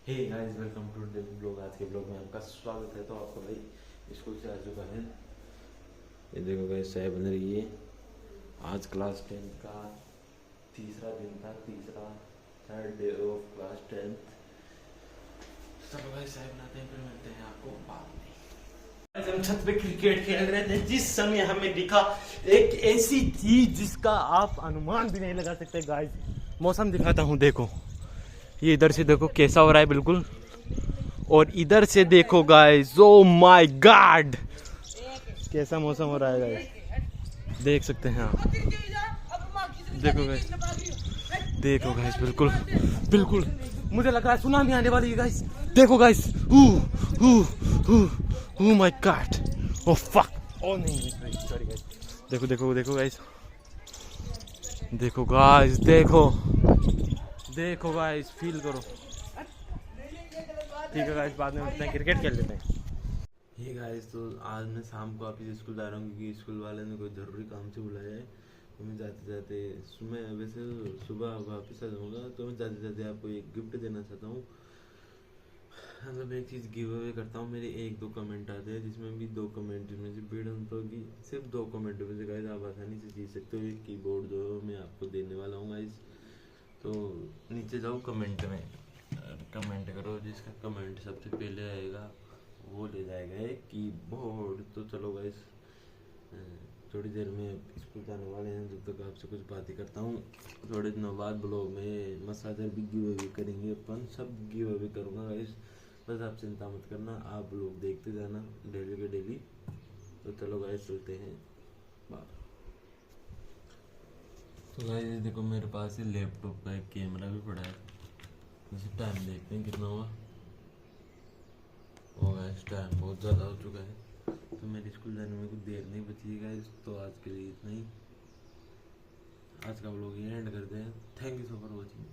Hey guys, welcome to daily blog. आज के blog में आपका स्वागत है। तो आपका भाई स्कूल से आ चुका है। ये देखो गाइस, चाय बन रही है। आज क्लास 10 का तीसरा दिन था, थर्ड डे ऑफ क्लास 10। चलो गाइस, चाय बनाते हैं, फिर मिलते हैं आपको बाद में। आज हम छत पे क्रिकेट खेल रहे थे, जिस समय हमें दिखा एक ऐसी चीज जिसका आप अनुमान भी नहीं लगा सकते गाइस। मौसम दिखाता हूँ, देखो। ये इधर से देखो कैसा हो रहा है, बिल्कुल। और इधर से देखो गाइस, ओ माय गॉड, कैसा मौसम हो रहा है गाइस, देख सकते हैं आप। देखो गाइस, देखो गाइस, बिल्कुल बिल्कुल मुझे लग रहा है सुनामी आने वाली है गाइस। देखो guys, oh my god, oh fuck, oh नहीं सॉरी गाइस। देखो देखो देखो गाइस, देखो गाइस, देखो गाइस, फील करो। ठीक है गाइस, बाद में मिलते हैं, क्रिकेट खेल लेते हैं। ये गाइस, तो आज मैं शाम को वापस स्कूल जा रहा हूँ, क्योंकि स्कूल वाले ने कोई ज़रूरी काम से बुलाया है। तो मैं जाते जाते वैसे सुबह वापस आ जाऊँगा। तो मैं जाते जाते आपको एक गिफ्ट देना चाहता हूँ। मतलब एक चीज़ गिव अवे करता हूँ। मेरे 1-2 कमेंट आते हैं, जिसमें भी 2 कमेंट में से भिड़ंत होगी। सिर्फ 2 कमेंट में से गाइस आप आसानी से जीत सकते हो। एक कीबोर्ड जो मैं आपको देने वाला हूँ गाइस। तो नीचे जाओ, कमेंट में कमेंट करो, जिसका कमेंट सबसे पहले आएगा वो ले जाएगा एक कीबोर्ड। तो चलो गाइस, थोड़ी देर में स्कूल जाने वाले हैं, जब तक आपसे कुछ बातें करता हूँ। थोड़े दिनों बाद ब्लॉग में मसाजर भी गिव अवे करेंगे, अपन सब गिव अवे करूँगा गाइस। बस आप चिंता मत करना, आप लोग देखते जाना डेली के डेली। तो चलो गाइस, चलते हैं बाहर। तो गाइस देखो, मेरे पास ये लैपटॉप का एक कैमरा भी पड़ा है। जैसे टाइम देखते हैं कितना हुआ। हो गया, इस टाइम बहुत ज़्यादा हो चुका है। तो मेरे स्कूल जाने में कुछ देर नहीं बची है। तो आज के लिए इतना ही। आज का व्लॉग ये एंड करते हैं। Thank you so for watching.